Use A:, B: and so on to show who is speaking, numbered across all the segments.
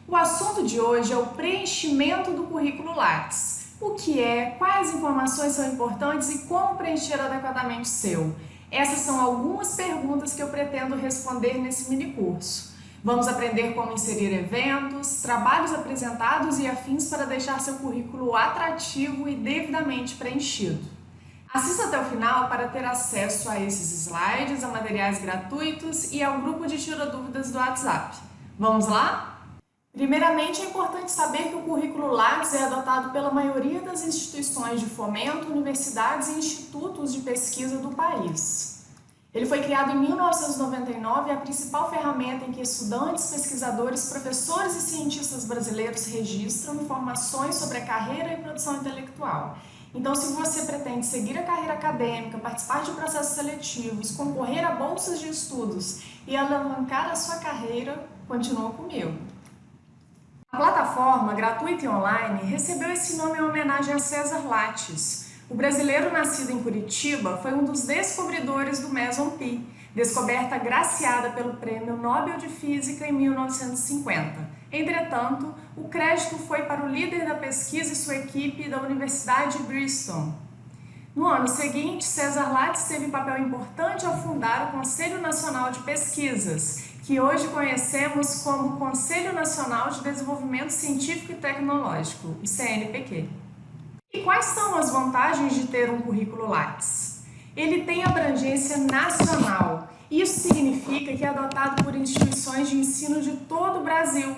A: O assunto de hoje é o preenchimento do currículo Lattes. O que é, quais informações são importantes e como preencher adequadamente o seu? Essas são algumas perguntas que eu pretendo responder nesse mini curso. Vamos aprender como inserir eventos, trabalhos apresentados e afins para deixar seu currículo atrativo e devidamente preenchido. Assista até o final para ter acesso a esses slides, a materiais gratuitos e ao grupo de tira dúvidas do WhatsApp. Vamos lá? Primeiramente, é importante saber que o currículo Lattes é adotado pela maioria das instituições de fomento, universidades e institutos de pesquisa do país. Ele foi criado em 1999 e é a principal ferramenta em que estudantes, pesquisadores, professores e cientistas brasileiros registram informações sobre a carreira e produção intelectual. Então, se você pretende seguir a carreira acadêmica, participar de processos seletivos, concorrer a bolsas de estudos e alavancar a sua carreira, continua comigo. A plataforma gratuita e online recebeu esse nome em homenagem a César Lattes. O brasileiro nascido em Curitiba foi um dos descobridores do Meson Pi, descoberta agraciada pelo Prêmio Nobel de Física em 1950. Entretanto, o crédito foi para o líder da pesquisa e sua equipe da Universidade de Bristol. No ano seguinte, César Lattes teve papel importante ao fundar o Conselho Nacional de Pesquisas, que hoje conhecemos como Conselho Nacional de Desenvolvimento Científico e Tecnológico, o CNPq. E quais são as vantagens de ter um currículo Lattes? Ele tem abrangência nacional. Isso significa que é adotado por instituições de ensino de todo o Brasil.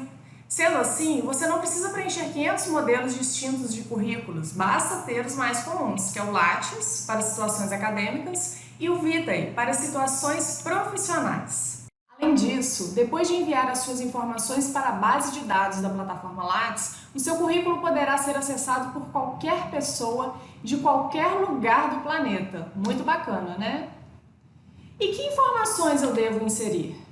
A: Sendo assim, você não precisa preencher 500 modelos distintos de currículos, basta ter os mais comuns, que é o Lattes, para situações acadêmicas, e o Vitae, para situações profissionais. Além disso, depois de enviar as suas informações para a base de dados da plataforma Lattes, o seu currículo poderá ser acessado por qualquer pessoa de qualquer lugar do planeta. Muito bacana, né? E que informações eu devo inserir?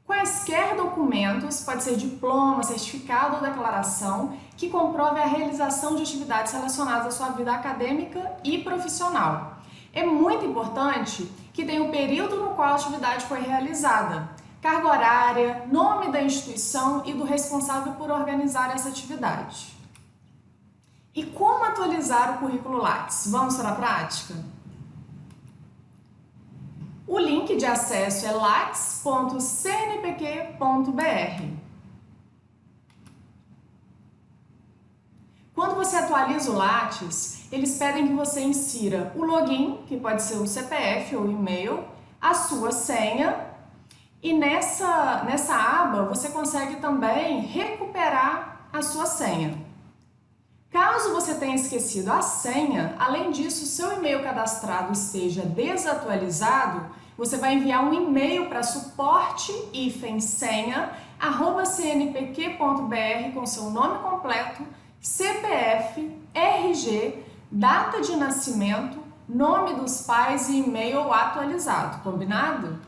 A: Quaisquer documentos, pode ser diploma, certificado ou declaração, que comprove a realização de atividades relacionadas à sua vida acadêmica e profissional. É muito importante que tenha o período no qual a atividade foi realizada, carga horária, nome da instituição e do responsável por organizar essa atividade. E como atualizar o currículo Lattes? Vamos para a prática? O link de acesso é lattes.cnpq.br. Quando você atualiza o Lattes, eles pedem que você insira o login, que pode ser o CPF ou e-mail, a sua senha, e nessa aba você consegue também recuperar a sua senha. Caso você tenha esquecido a senha, além disso, o seu e-mail cadastrado esteja desatualizado, você vai enviar um e-mail para suporte-senha@cnpq.br com seu nome completo, CPF, RG, data de nascimento, nome dos pais e e-mail atualizado, combinado?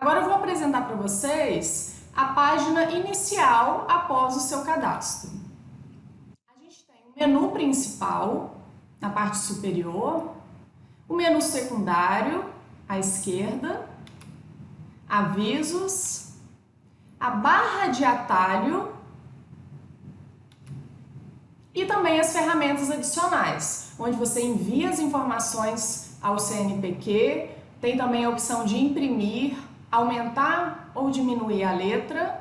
A: Agora eu vou apresentar para vocês a página inicial após o seu cadastro. A gente tem o menu principal, na parte superior, o menu secundário, à esquerda, avisos, a barra de atalho e também as ferramentas adicionais, onde você envia as informações ao CNPq, tem também a opção de imprimir, aumentar ou diminuir a letra,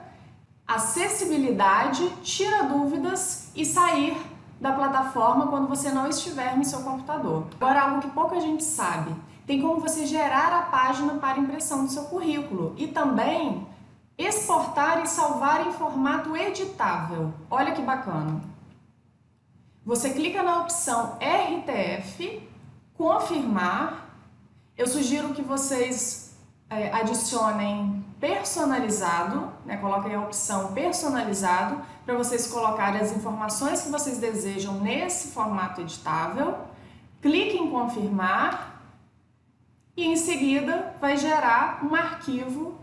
A: acessibilidade, tira dúvidas e sair da plataforma quando você não estiver no seu computador. Agora, algo que pouca gente sabe, tem como você gerar a página para impressão do seu currículo e também exportar e salvar em formato editável. Olha que bacana! Você clica na opção RTF, confirmar. Eu sugiro que vocês adicionem personalizado, né? Coloquem a opção personalizado para vocês colocarem as informações que vocês desejam nesse formato editável. Clique em confirmar e em seguida vai gerar um arquivo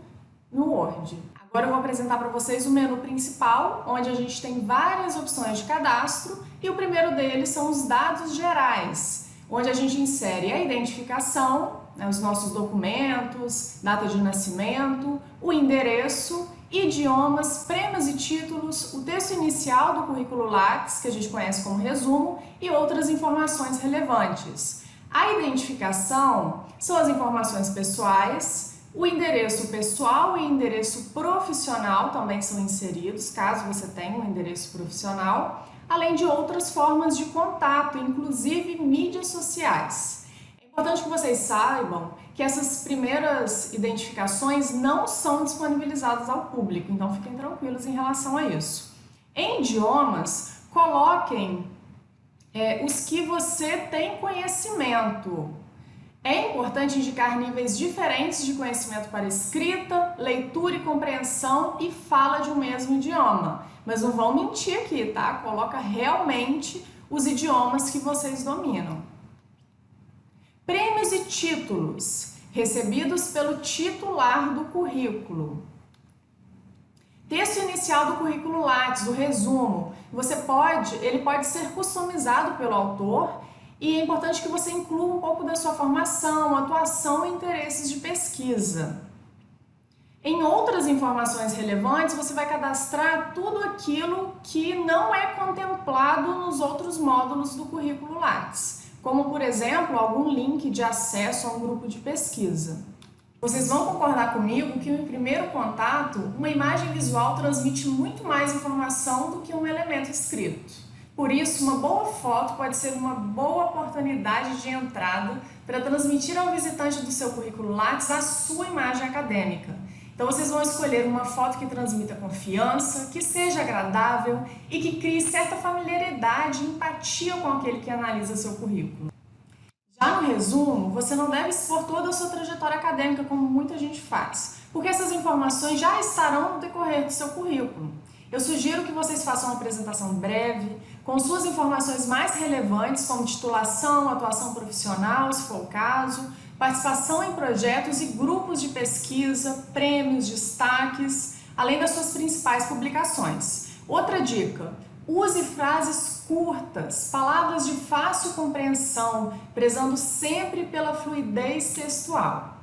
A: no Word. Agora eu vou apresentar para vocês o menu principal, onde a gente tem várias opções de cadastro e o primeiro deles são os dados gerais, onde a gente insere a identificação, né, os nossos documentos, data de nascimento, o endereço idiomas, prêmios e títulos, o texto inicial do currículo Lattes, que a gente conhece como resumo, e outras informações relevantes. A identificação são as informações pessoais, o endereço pessoal e endereço profissional também são inseridos, caso você tenha um endereço profissional, além de outras formas de contato, inclusive mídias sociais. É importante que vocês saibam que essas primeiras identificações não são disponibilizadas ao público, então fiquem tranquilos em relação a isso. Em idiomas, coloquem os que você tem conhecimento. É importante indicar níveis diferentes de conhecimento para escrita, leitura e compreensão e fala de um mesmo idioma. Mas não vão mentir aqui, tá? Coloca realmente os idiomas que vocês dominam. Prêmios e títulos recebidos pelo titular do currículo. Texto inicial do currículo Lattes, o resumo. Ele pode ser customizado pelo autor e é importante que você inclua um pouco da sua formação, atuação e interesses de pesquisa. Em outras informações relevantes, você vai cadastrar tudo aquilo que não é contemplado nos outros módulos do currículo Lattes, como, por exemplo, algum link de acesso a um grupo de pesquisa. Vocês vão concordar comigo que, em primeiro contato, uma imagem visual transmite muito mais informação do que um elemento escrito. Por isso, uma boa foto pode ser uma boa oportunidade de entrada para transmitir ao visitante do seu currículo Lattes a sua imagem acadêmica. Então, vocês vão escolher uma foto que transmita confiança, que seja agradável e que crie certa familiaridade e empatia com aquele que analisa seu currículo. Já no resumo, você não deve expor toda a sua trajetória acadêmica, como muita gente faz, porque essas informações já estarão no decorrer do seu currículo. Eu sugiro que vocês façam uma apresentação breve, com suas informações mais relevantes, como titulação, atuação profissional, se for o caso, participação em projetos e grupos de pesquisa, prêmios, destaques, além das suas principais publicações. Outra dica: use frases curtas, palavras de fácil compreensão, prezando sempre pela fluidez textual.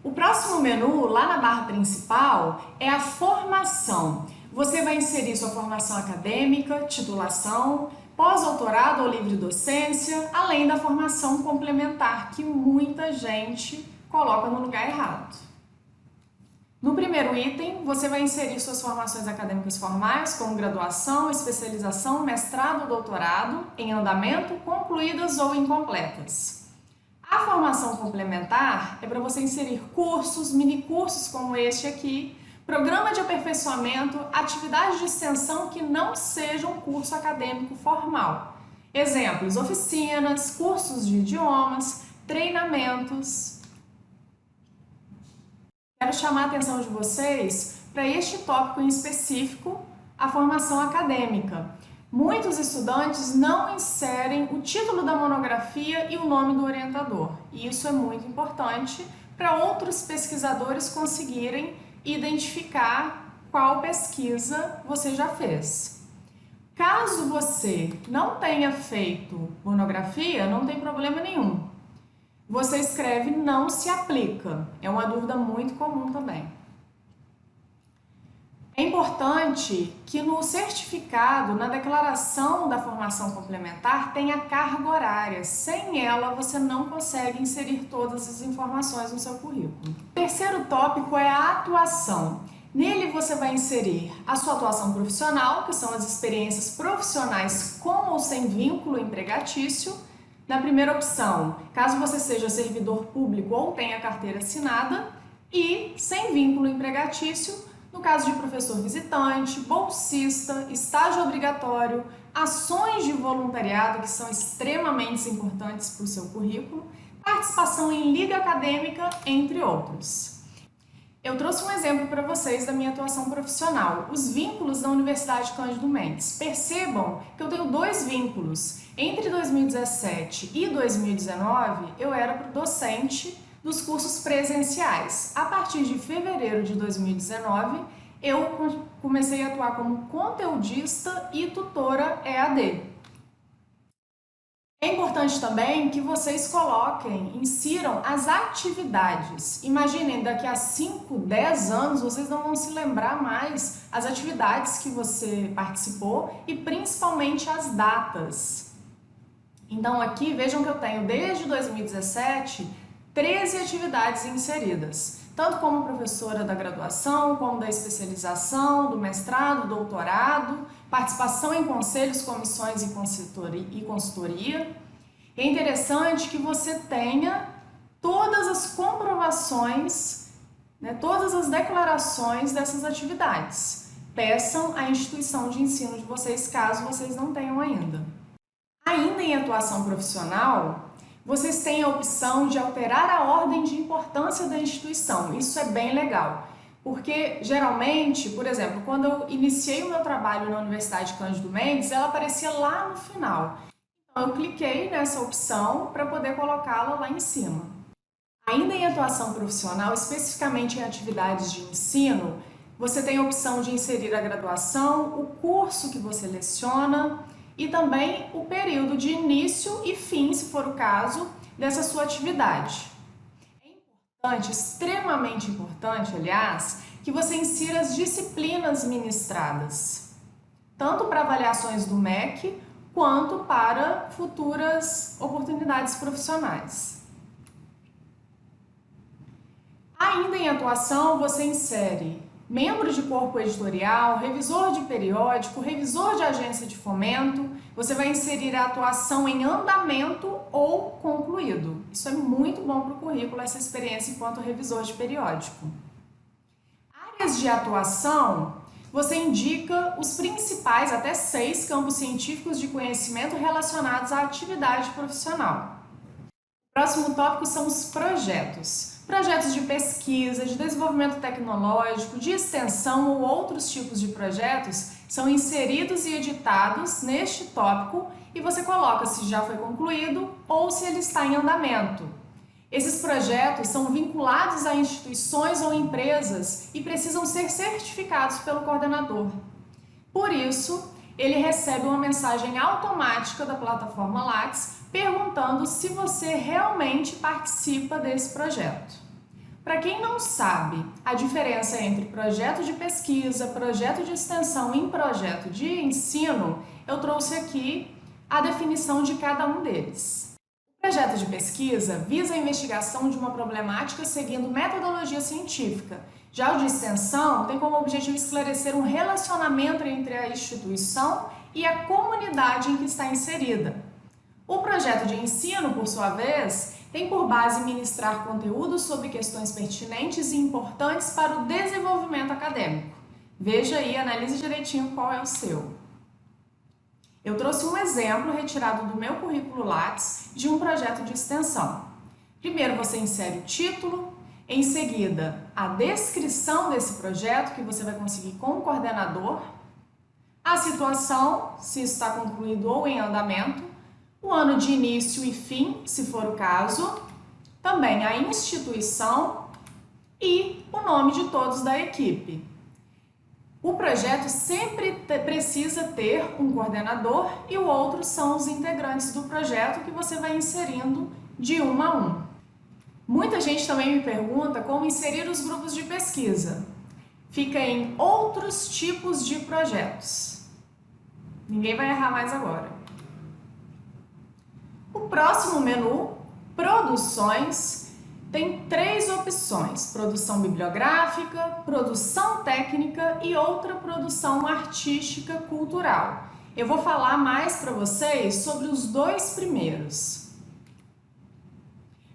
A: O próximo menu, lá na barra principal, é a formação. Você vai inserir sua formação acadêmica, titulação, pós-doutorado ou livre docência, além da formação complementar, que muita gente coloca no lugar errado. No primeiro item, você vai inserir suas formações acadêmicas formais, como graduação, especialização, mestrado ou doutorado, em andamento, concluídas ou incompletas. A formação complementar é para você inserir cursos, minicursos como este aqui, programa de aperfeiçoamento, atividades de extensão que não sejam um curso acadêmico formal. Exemplos: oficinas, cursos de idiomas, treinamentos. Quero chamar a atenção de vocês para este tópico em específico, a formação acadêmica. Muitos estudantes não inserem o título da monografia e o nome do orientador. E isso é muito importante para outros pesquisadores conseguirem identificar qual pesquisa você já fez. Caso você não tenha feito monografia, não tem problema nenhum. Você escreve "não se aplica". É uma dúvida muito comum também. É importante que no certificado, na declaração da formação complementar, tenha carga horária. Sem ela, você não consegue inserir todas as informações no seu currículo. O terceiro tópico é a atuação. Nele você vai inserir a sua atuação profissional, que são as experiências profissionais com ou sem vínculo empregatício. Na primeira opção, caso você seja servidor público ou tenha carteira assinada, e sem vínculo empregatício, no caso de professor visitante, bolsista, estágio obrigatório, ações de voluntariado, que são extremamente importantes para o seu currículo, participação em liga acadêmica, entre outros. Eu trouxe um exemplo para vocês da minha atuação profissional, os vínculos da Universidade Cândido Mendes. Percebam que eu tenho 2 vínculos. Entre 2017 e 2019, eu era docente dos cursos presenciais. A partir de fevereiro de 2019, eu comecei a atuar como conteudista e tutora EAD. É importante também que vocês coloquem, insiram as atividades. Imaginem, daqui a 5, 10 anos, vocês não vão se lembrar mais as atividades que você participou e principalmente as datas. Então aqui, vejam que eu tenho desde 2017, 13 atividades inseridas, tanto como professora da graduação, como da especialização, do mestrado, doutorado, participação em conselhos, comissões e consultoria. É interessante que você tenha todas as comprovações, né, todas as declarações dessas atividades. Peçam à instituição de ensino de vocês, caso vocês não tenham ainda. Ainda em atuação profissional, vocês têm a opção de alterar a ordem de importância da instituição. Isso é bem legal, porque geralmente, por exemplo, quando eu iniciei o meu trabalho na Universidade Cândido Mendes, ela aparecia lá no final. Então eu cliquei nessa opção para poder colocá-la lá em cima. Ainda em atuação profissional, especificamente em atividades de ensino, você tem a opção de inserir a graduação, o curso que você leciona, e também o período de início e fim, se for o caso, dessa sua atividade. É importante, extremamente importante, aliás, que você insira as disciplinas ministradas, tanto para avaliações do MEC, quanto para futuras oportunidades profissionais. Ainda em atuação, você insere membro de corpo editorial, revisor de periódico, revisor de agência de fomento. Você vai inserir a atuação em andamento ou concluído. Isso é muito bom para o currículo, essa experiência enquanto revisor de periódico. Áreas de atuação, você indica os principais, até 6 campos científicos de conhecimento relacionados à atividade profissional. O próximo tópico são os projetos. Projetos de pesquisa, de desenvolvimento tecnológico, de extensão ou outros tipos de projetos são inseridos e editados neste tópico e você coloca se já foi concluído ou se ele está em andamento. Esses projetos são vinculados a instituições ou empresas e precisam ser certificados pelo coordenador. Por isso, ele recebe uma mensagem automática da plataforma Lattes perguntando se você realmente participa desse projeto. Para quem não sabe a diferença entre projeto de pesquisa, projeto de extensão e projeto de ensino, eu trouxe aqui a definição de cada um deles. O projeto de pesquisa visa a investigação de uma problemática seguindo metodologia científica. Já o de extensão tem como objetivo esclarecer um relacionamento entre a instituição e a comunidade em que está inserida. O projeto de ensino, por sua vez, tem por base ministrar conteúdos sobre questões pertinentes e importantes para o desenvolvimento acadêmico. Veja aí, analise direitinho qual é o seu. Eu trouxe um exemplo retirado do meu currículo Lattes de um projeto de extensão. Primeiro você insere o título, em seguida a descrição desse projeto que você vai conseguir com o coordenador, a situação, se está concluído ou em andamento, o ano de início e fim, se for o caso, também a instituição e o nome de todos da equipe. O projeto sempre precisa ter um coordenador e o outro são os integrantes do projeto que você vai inserindo de um a um. Muita gente também me pergunta como inserir os grupos de pesquisa. Fica em outros tipos de projetos. Ninguém vai errar mais agora. O próximo menu, produções, tem 3 opções: produção bibliográfica, produção técnica e outra produção artística cultural. Eu vou falar mais para vocês sobre os 2 primeiros.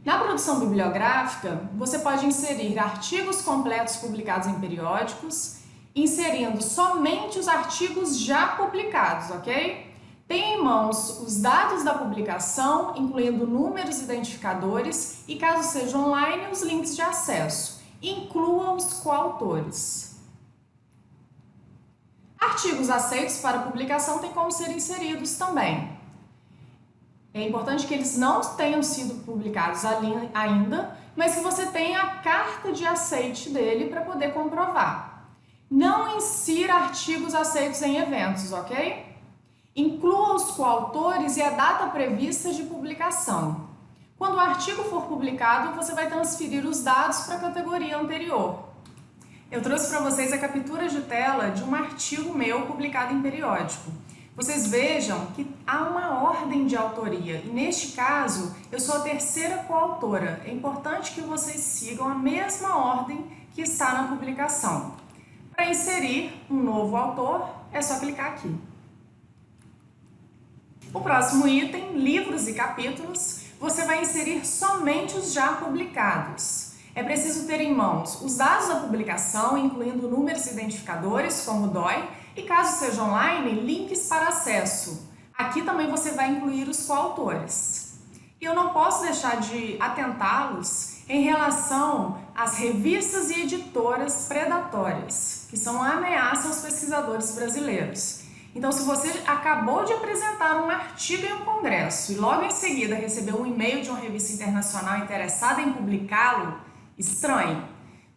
A: Na produção bibliográfica, você pode inserir artigos completos publicados em periódicos, inserindo somente os artigos já publicados, ok? Tenha em mãos os dados da publicação, incluindo números identificadores e, caso seja online, os links de acesso. Inclua os coautores. Artigos aceitos para publicação têm como ser inseridos também. É importante que eles não tenham sido publicados ainda, mas que você tenha a carta de aceite dele para poder comprovar. Não insira artigos aceitos em eventos, ok? Inclua os coautores e a data prevista de publicação. Quando o artigo for publicado, você vai transferir os dados para a categoria anterior. Eu trouxe para vocês a captura de tela de um artigo meu publicado em periódico. Vocês vejam que há uma ordem de autoria e, neste caso, eu sou a terceira coautora. É importante que vocês sigam a mesma ordem que está na publicação. Para inserir um novo autor, é só clicar aqui. O próximo item, livros e capítulos, você vai inserir somente os já publicados. É preciso ter em mãos os dados da publicação, incluindo números identificadores, como o DOI, e caso seja online, links para acesso. Aqui também você vai incluir os coautores. E eu não posso deixar de atentá-los em relação às revistas e editoras predatórias, que são uma ameaça aos pesquisadores brasileiros. Então, se você acabou de apresentar um artigo em um congresso e logo em seguida recebeu um e-mail de uma revista internacional interessada em publicá-lo, estranhe,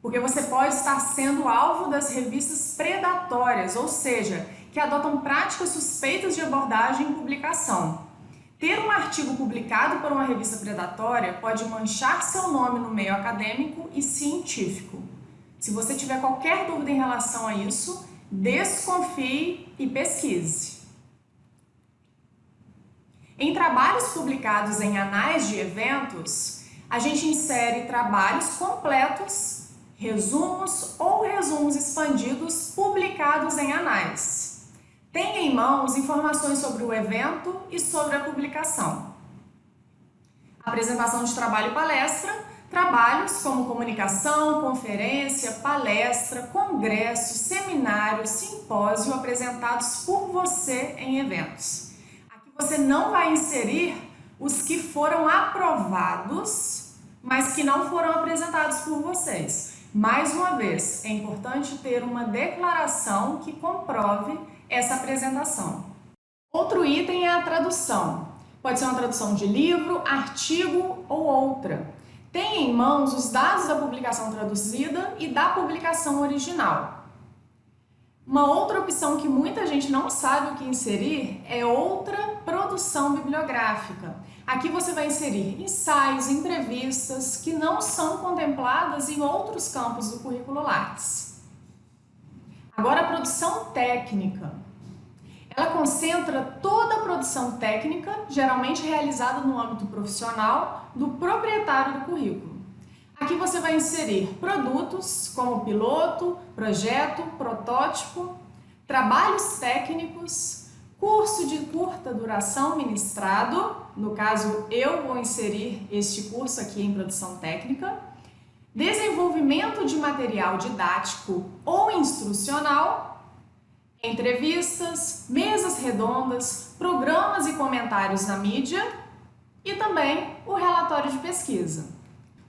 A: porque você pode estar sendo alvo das revistas predatórias, ou seja, que adotam práticas suspeitas de abordagem e publicação. Ter um artigo publicado por uma revista predatória pode manchar seu nome no meio acadêmico e científico. Se você tiver qualquer dúvida em relação a isso, desconfie e pesquise. Em trabalhos publicados em anais de eventos, a gente insere trabalhos completos, resumos ou resumos expandidos publicados em anais. Tenha em mãos informações sobre o evento e sobre a publicação. Apresentação de trabalho e palestra. Trabalhos como comunicação, conferência, palestra, congresso, seminário, simpósio apresentados por você em eventos. Aqui você não vai inserir os que foram aprovados, mas que não foram apresentados por vocês. Mais uma vez, é importante ter uma declaração que comprove essa apresentação. Outro item é a tradução. Pode ser uma tradução de livro, artigo ou outra. Tenha em mãos os dados da publicação traduzida e da publicação original. Uma outra opção que muita gente não sabe o que inserir é outra produção bibliográfica. Aqui você vai inserir ensaios, entrevistas que não são contempladas em outros campos do currículo Lattes. Agora, a produção técnica. Ela concentra toda a produção técnica, geralmente realizada no âmbito profissional, do proprietário do currículo. Aqui você vai inserir produtos como piloto, projeto, protótipo, trabalhos técnicos, curso de curta duração ministrado, no caso eu vou inserir este curso aqui em produção técnica, desenvolvimento de material didático ou instrucional, entrevistas, mesas redondas, programas e comentários na mídia e também o relatório de pesquisa.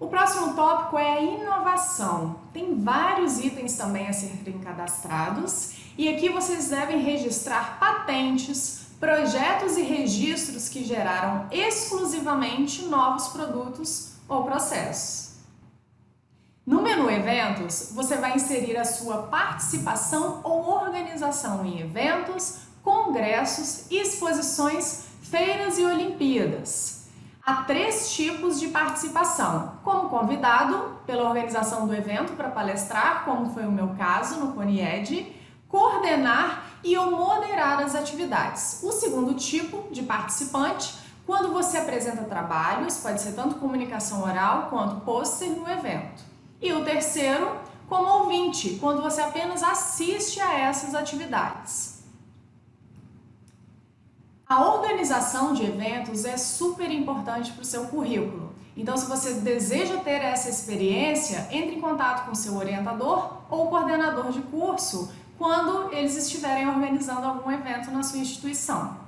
A: O próximo tópico é a inovação. Tem vários itens também a serem cadastrados e aqui vocês devem registrar patentes, projetos e registros que geraram exclusivamente novos produtos ou processos. No menu Eventos, você vai inserir a sua participação ou organização em eventos, congressos, exposições, feiras e Olimpíadas. Há 3 tipos de participação: como convidado, pela organização do evento para palestrar, como foi o meu caso no CONIED, coordenar e ou moderar as atividades. O segundo tipo de participante, quando você apresenta trabalhos, pode ser tanto comunicação oral quanto pôster no evento. E o terceiro, como ouvinte, quando você apenas assiste a essas atividades. A organização de eventos é super importante para o seu currículo. Então, se você deseja ter essa experiência, entre em contato com seu orientador ou coordenador de curso quando eles estiverem organizando algum evento na sua instituição.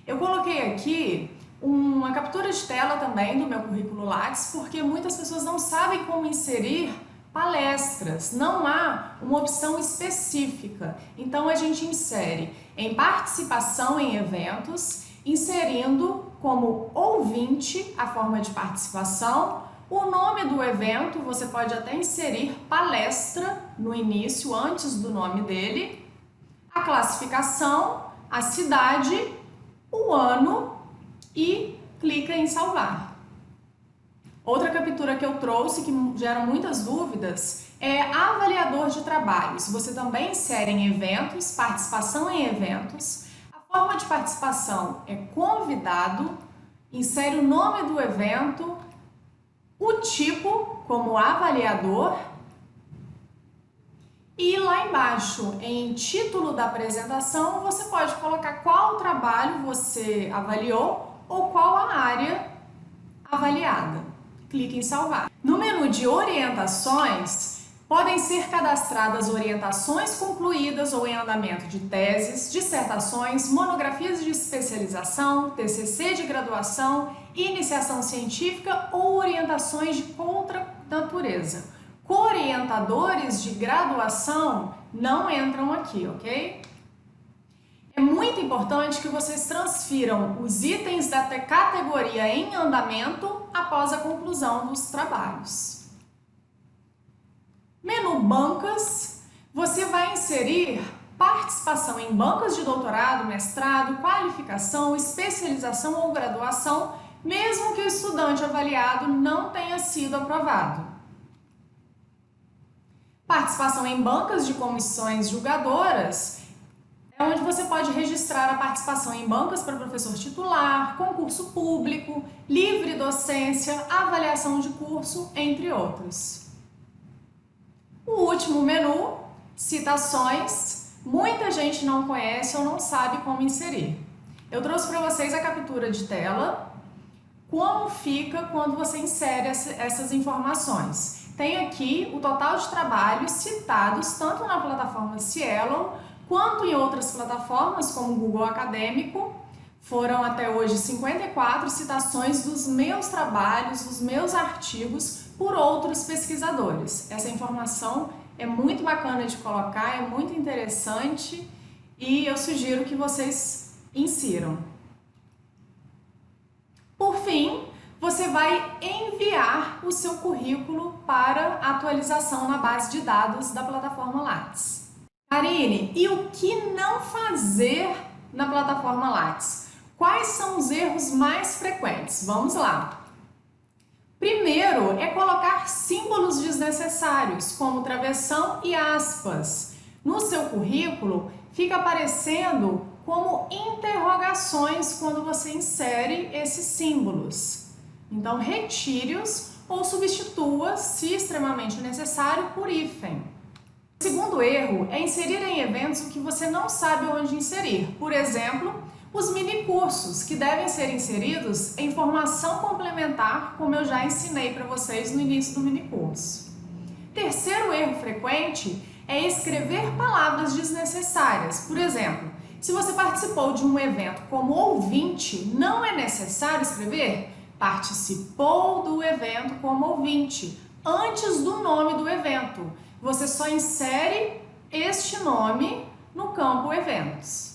A: Eu coloquei aqui uma captura de tela também do meu currículo Lattes, porque muitas pessoas não sabem como inserir palestras, não há uma opção específica. Então a gente insere em participação em eventos, inserindo como ouvinte a forma de participação, o nome do evento, você pode até inserir palestra no início, antes do nome dele, a classificação, a cidade, o ano e clica em salvar. Outra captura que eu trouxe, que gera muitas dúvidas, é avaliador de trabalhos. Você também insere em eventos, participação em eventos. A forma de participação é convidado, insere o nome do evento, o tipo como avaliador e lá embaixo, em título da apresentação, você pode colocar qual trabalho você avaliou ou qual a área avaliada. Clique em salvar. No menu de orientações, podem ser cadastradas orientações concluídas ou em andamento de teses, dissertações, monografias de especialização, TCC de graduação, iniciação científica ou orientações de outra natureza. Coorientadores de graduação não entram aqui, ok? É muito importante que vocês transfiram os itens da categoria em andamento após a conclusão dos trabalhos. Menu Bancas, você vai inserir participação em bancas de doutorado, mestrado, qualificação, especialização ou graduação, mesmo que o estudante avaliado não tenha sido aprovado. Participação em bancas de comissões julgadoras é onde você pode registrar a participação em bancas para professor titular, concurso público, livre docência, avaliação de curso, entre outros. O último menu, citações, muita gente não conhece ou não sabe como inserir. Eu trouxe para vocês a captura de tela, como fica quando você insere essas informações. Tem aqui o total de trabalhos citados tanto na plataforma Cielo quanto em outras plataformas como o Google Acadêmico. Foram até hoje 54 citações dos meus trabalhos, dos meus artigos por outros pesquisadores. Essa informação é muito bacana de colocar, é muito interessante e eu sugiro que vocês insiram. Por fim, você vai enviar o seu currículo para atualização na base de dados da plataforma Lattes. Karine, e o que não fazer na plataforma Lattes? Quais são os erros mais frequentes? Vamos lá! Primeiro é colocar símbolos desnecessários, como travessão e aspas. No seu currículo fica aparecendo como interrogações quando você insere esses símbolos. Então, retire-os ou substitua, se extremamente necessário, por hífen. O segundo erro é inserir em eventos o que você não sabe onde inserir. Por exemplo, os minicursos, que devem ser inseridos em formação complementar, como eu já ensinei para vocês no início do minicurso. Terceiro erro frequente é escrever palavras desnecessárias. Por exemplo, se você participou de um evento como ouvinte, não é necessário escrever participou do evento como ouvinte, antes do nome do evento. Você só insere este nome no campo eventos.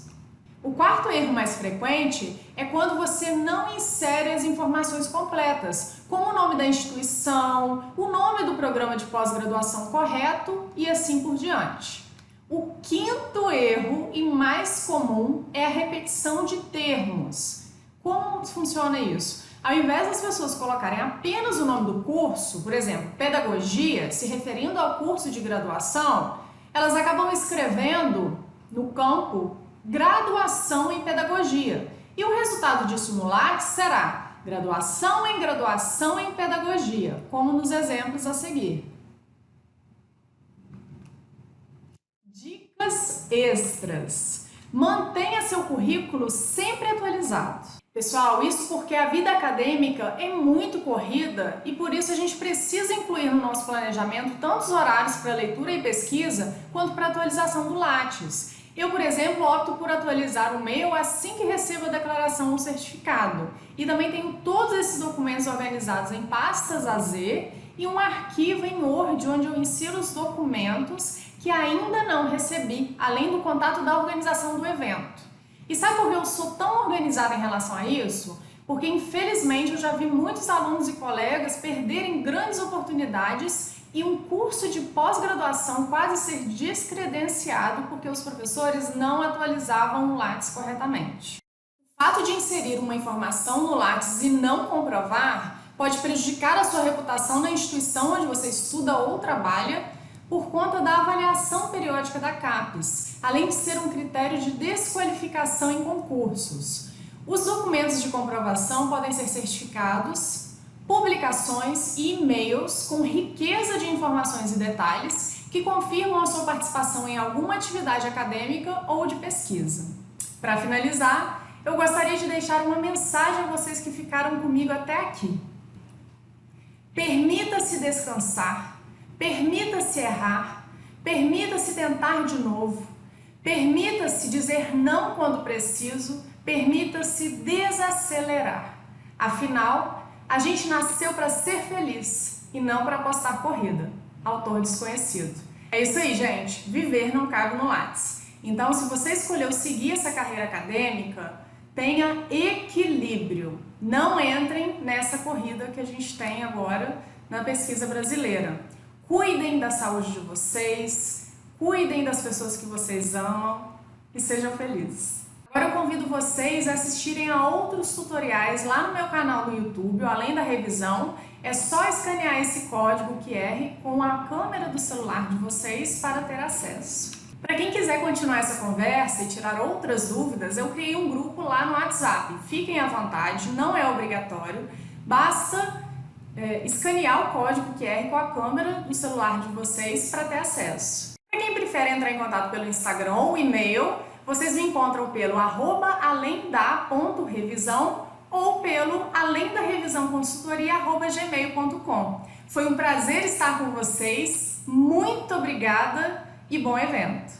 A: O quarto erro mais frequente é quando você não insere as informações completas, como o nome da instituição, o nome do programa de pós-graduação correto e assim por diante. O quinto erro e mais comum é a repetição de termos. Como funciona isso? Ao invés das pessoas colocarem apenas o nome do curso, por exemplo, pedagogia, se referindo ao curso de graduação, elas acabam escrevendo no campo graduação em pedagogia. E o resultado disso no Lattes será graduação em pedagogia, como nos exemplos a seguir. Dicas extras. Mantenha seu currículo sempre atualizado. Pessoal, isso porque a vida acadêmica é muito corrida e por isso a gente precisa incluir no nosso planejamento tanto os horários para leitura e pesquisa quanto para atualização do Lattes. Eu, por exemplo, opto por atualizar o meu assim que recebo a declaração ou certificado. E também tenho todos esses documentos organizados em pastas AZ e um arquivo em Word onde eu insiro os documentos que ainda não recebi, além do contato da organização do evento. E sabe por que eu sou tão organizada em relação a isso? Porque, infelizmente, eu já vi muitos alunos e colegas perderem grandes oportunidades e um curso de pós-graduação quase ser descredenciado porque os professores não atualizavam o Lattes corretamente. O fato de inserir uma informação no Lattes e não comprovar pode prejudicar a sua reputação na instituição onde você estuda ou trabalha por conta da avaliação periódica da CAPES, além de ser um critério de desqualificação em concursos. Os documentos de comprovação podem ser certificados, publicações e e-mails com riqueza de informações e detalhes que confirmam a sua participação em alguma atividade acadêmica ou de pesquisa. Para finalizar, eu gostaria de deixar uma mensagem a vocês que ficaram comigo até aqui. Permita-se descansar, permita-se errar, permita-se tentar de novo, permita-se dizer não quando preciso, permita-se desacelerar. Afinal, a gente nasceu para ser feliz e não para apostar corrida. Autor desconhecido. É isso aí, gente. Viver não cabe no Lattes. Então, se você escolheu seguir essa carreira acadêmica, tenha equilíbrio. Não entrem nessa corrida que a gente tem agora na pesquisa brasileira. Cuidem da saúde de vocês, cuidem das pessoas que vocês amam e sejam felizes. Agora eu convido vocês a assistirem a outros tutoriais lá no meu canal no YouTube, além da revisão. É só escanear esse código QR com a câmera do celular de vocês para ter acesso. Para quem quiser continuar essa conversa e tirar outras dúvidas, eu criei um grupo lá no WhatsApp. Fiquem à vontade, não é obrigatório, basta escanear o código QR com a câmera do celular de vocês para ter acesso. Para quem prefere entrar em contato pelo Instagram ou e-mail, vocês me encontram pelo @alemda.revisão ou pelo alemdarevisãoconsultoria@gmail.com. Foi um prazer estar com vocês, muito obrigada e bom evento!